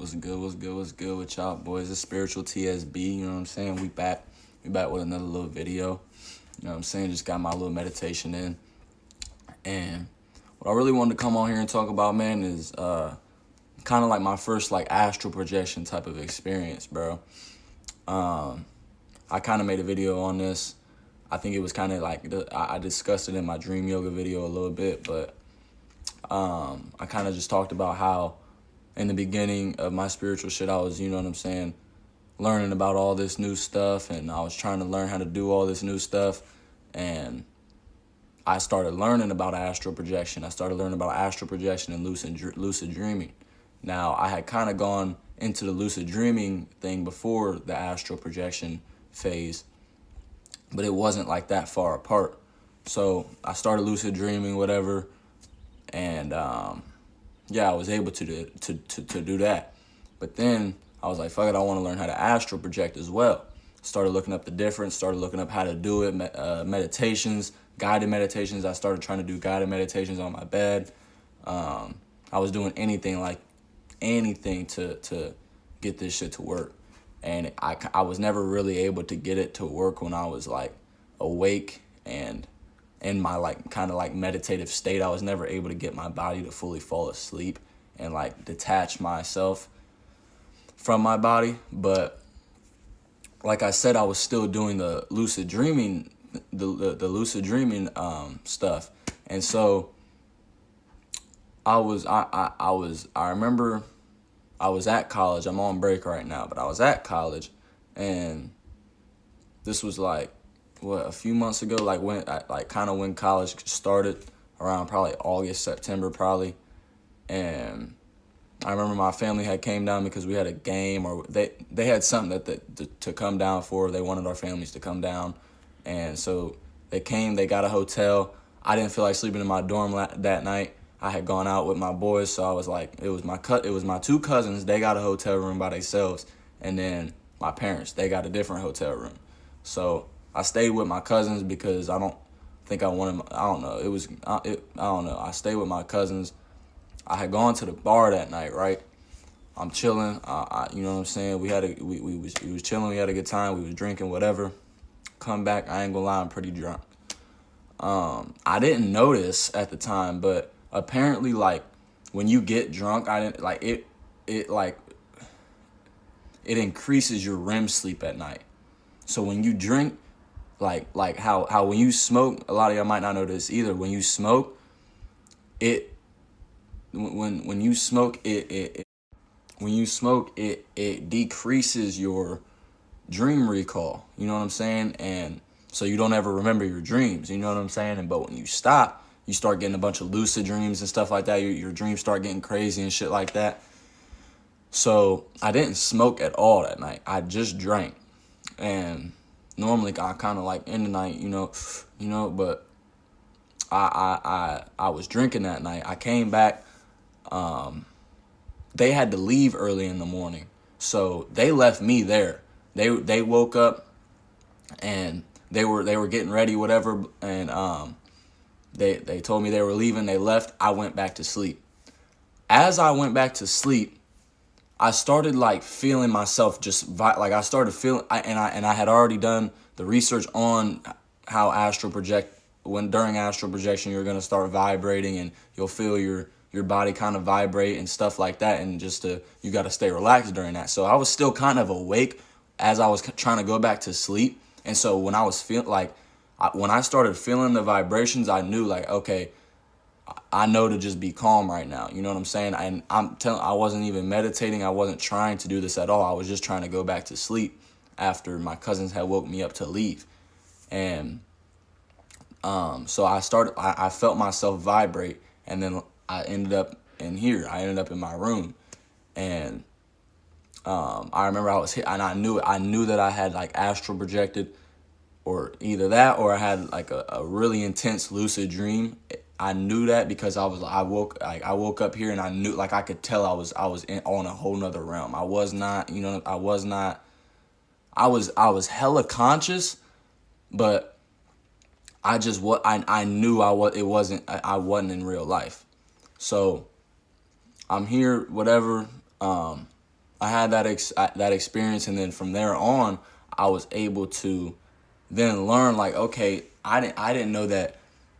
What's good? What's good with y'all boys? It's Spiritual TSB, you know what I'm saying? We back with another little video. You know what I'm saying? Just got my little meditation in. And what I really wanted to come on here and talk about, man, is kind of like my first like astral projection type of experience, bro. I kind of made a video on this. I think it was kind of like I discussed it in my dream yoga video a little bit, but I kind of just talked about how in the beginning of my spiritual shit, I was, you know what I'm saying, learning about all this new stuff, and I was trying to learn how to do all this new stuff, and I started learning about astral projection. I started learning about astral projection and lucid dreaming. Now, I had kind of gone into the lucid dreaming thing before the astral projection phase, but it wasn't like that far apart. So I started lucid dreaming, whatever, and yeah, I was able to do that. But then I was like, fuck it, I want to learn how to astral project as well. Started looking up the difference, started looking up how to do it, meditations, guided meditations. I started trying to do guided meditations on my bed. I was doing anything to get this shit to work. And I was never really able to get it to work when I was like awake and in my like kind of like meditative state. I was never able to get my body to fully fall asleep and like detach myself from my body. But like I said, I was still doing the lucid dreaming, the lucid dreaming stuff. And so I remember I was at college. I'm on break right now, but I was at college, and this was like a few months ago, like when college started, around probably August, September probably. And I remember my family had came down because we had a game, or they had something to come down for. They wanted our families to come down, and so they came. They got a hotel. I didn't feel like sleeping in my dorm that night. I had gone out with my boys, so I was like, it was my two cousins. They got a hotel room by themselves, and then my parents, they got a different hotel room. So I stayed with my cousins because I don't think I wanted. I don't know. I don't know. I stayed with my cousins. I had gone to the bar that night, right? I'm chilling. You know what I'm saying? We was chilling. We had a good time. We was drinking, whatever. Come back. I ain't gonna lie. I'm pretty drunk. I didn't notice at the time, but apparently, like when you get drunk, I didn't like it. It increases your REM sleep at night. So when you drink, like how when you smoke, a lot of y'all might not know this either. When you smoke, when you smoke it decreases your dream recall. You know what I'm saying? And so you don't ever remember your dreams. You know what I'm saying? But when you stop, you start getting a bunch of lucid dreams and stuff like that. Your dreams start getting crazy and shit like that. So I didn't smoke at all that night. I just drank. And normally I kind of like in the night, you know, but I was drinking that night. I came back. They had to leave early in the morning, so they left me there. They woke up and they were getting ready, whatever, and they told me they were leaving. They left. I went back to sleep. As I went back to sleep, I started like feeling myself I started feeling, I had already done the research on how astral project. During astral projection, you're gonna start vibrating and you'll feel your body kind of vibrate and stuff like that, and you got to stay relaxed during that. So I was still kind of awake as I was trying to go back to sleep, and so when I was when I started feeling the vibrations, I knew like, okay, I know to just be calm right now. You know what I'm saying? And I wasn't even meditating. I wasn't trying to do this at all. I was just trying to go back to sleep after my cousins had woke me up to leave. And so I felt myself vibrate, and then I ended up in here. I ended up in my room, and I remember I was here, and I knew that I had like astral projected, or either that, or I had like a really intense lucid dream. I knew that because I woke up here, and I knew, like, I could tell I was on a whole nother realm. I was hella conscious, but I knew I wasn't in real life. So I'm here, whatever. I had that experience, and then from there on, I was able to then learn like, okay, I didn't know that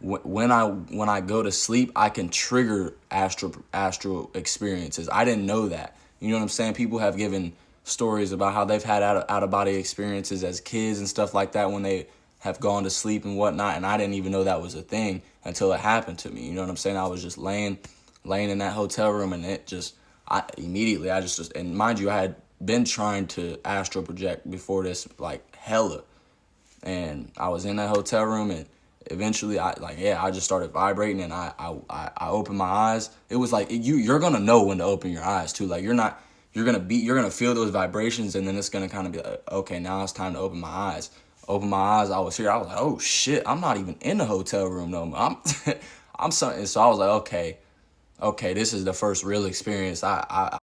when I go to sleep, I can trigger astral experiences. I didn't know that. You know what I'm saying? People have given stories about how they've had out of body experiences as kids and stuff like that when they have gone to sleep and whatnot, and I didn't even know that was a thing until it happened to me. You know what I'm saying? I was just laying in that hotel room, and I immediately, and mind you, I had been trying to astral project before this, like hella, and I was in that hotel room, and eventually I just started vibrating, and I opened my eyes. It was like you're gonna know when to open your eyes too. Like you're gonna feel those vibrations, and then it's gonna kind of be like, okay, now it's time to open my eyes. Open my eyes, I was here. I was like, oh shit, I'm not even in the hotel room no more. I'm something. So I was like, okay, this is the first real experience. But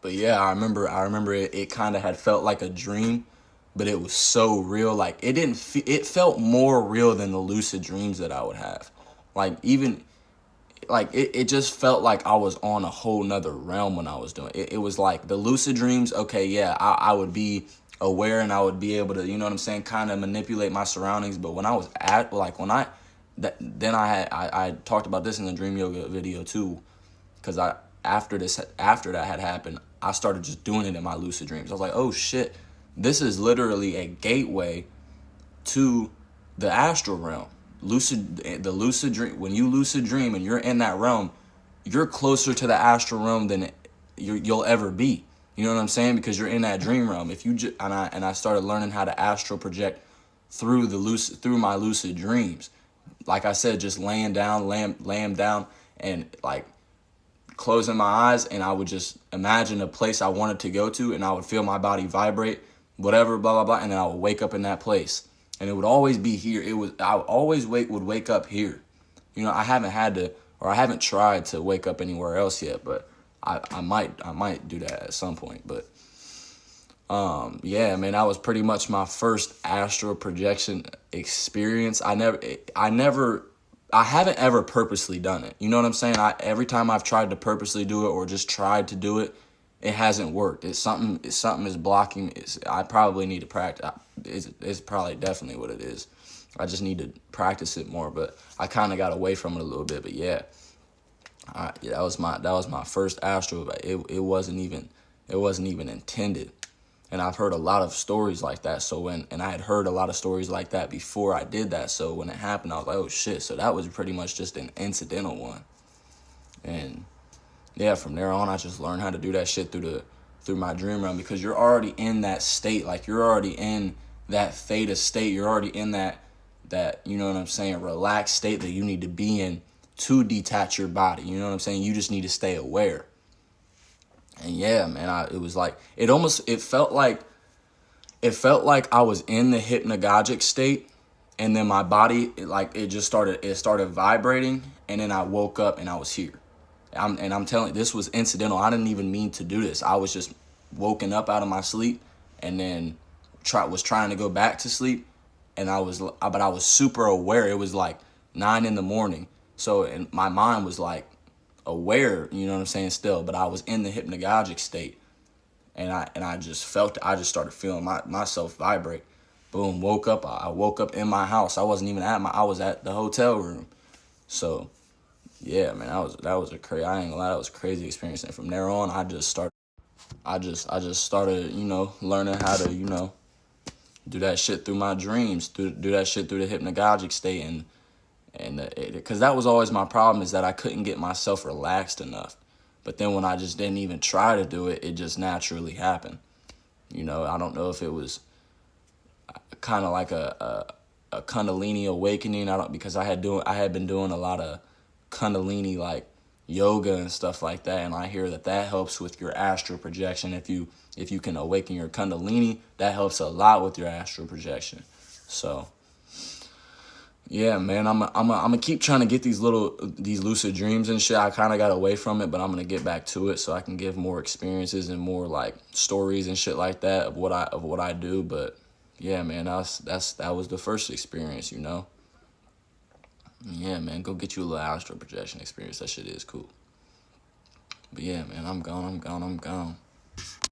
yeah, I remember it kind of had felt like a dream, but it was so real. Like it felt more real than the lucid dreams that I would have. Like even like it just felt like I was on a whole nother realm when I was doing it. It was like the lucid dreams, okay, yeah, I would be aware, and I would be able to, you know what I'm saying, kind of manipulate my surroundings. But when I was at, like, when I, that, then I talked about this in the dream yoga video too, because after that had happened, I started just doing it in my lucid dreams. I was like, oh shit, this is literally a gateway to the astral realm. The lucid dream, when you lucid dream and you're in that realm, you're closer to the astral realm than you'll ever be. You know what I'm saying? Because you're in that dream realm. If you and I started learning how to astral project through my lucid dreams. Like I said, just laying down, and like closing my eyes, and I would just imagine a place I wanted to go to, and I would feel my body vibrate, whatever, blah blah blah, and then I would wake up in that place, and it would always be here. I always would wake up here. You know, I haven't tried to wake up anywhere else yet, but I might do that at some point. But yeah, man, that was pretty much my first astral projection experience. I haven't ever purposely done it. You know what I'm saying? Every time I've tried to purposely do it or just tried to do it, it hasn't worked. Something is blocking me. I probably need to practice. It's probably definitely what it is. I just need to practice it more, but I kind of got away from it a little bit. But yeah, yeah, that was my first astral. But it wasn't even intended. And I've heard a lot of stories like that. And I had heard a lot of stories like that before I did that. So when it happened, I was like, oh shit. So that was pretty much just an incidental one. And yeah, from there on, I just learned how to do that shit through my dream realm, because you're already in that state. Like, you're already in that theta state. You're already in that, you know what I'm saying, relaxed state that you need to be in to detach your body. You know what I'm saying? You just need to stay aware. And yeah, man, it felt like I was in the hypnagogic state, and then my body, it started vibrating, and then I woke up and I was here. I'm telling you, this was incidental. I didn't even mean to do this. I was just woken up out of my sleep, and then was trying to go back to sleep, but I was super aware. It was like 9 a.m. So, and my mind was like aware, you know what I'm saying, still, but I was in the hypnagogic state, and I just started feeling myself vibrate. Boom, woke up. I woke up in my house. I wasn't even I was at the hotel room. So yeah, man, that was I ain't gonna lie, that was a crazy experience. And from there on, I just started, you know, learning how to, you know, do that shit through my dreams, do that shit through the hypnagogic state, and because that was always my problem, is that I couldn't get myself relaxed enough. But then when I just didn't even try to do it, it just naturally happened. You know, I don't know if it was kind of like a Kundalini awakening. Because I had been doing a lot of Kundalini, like yoga and stuff like that, and I hear that helps with your astral projection. If you can awaken your Kundalini, that helps a lot with your astral projection. So yeah, man, I'm gonna keep trying to get these lucid dreams and shit. I kind of got away from it, but I'm gonna get back to it so I can give more experiences and more like stories and shit like that of what I do. But yeah, man, that was the first experience, you know. Yeah, man, go get you a little astral projection experience. That shit is cool. But yeah, man, I'm gone.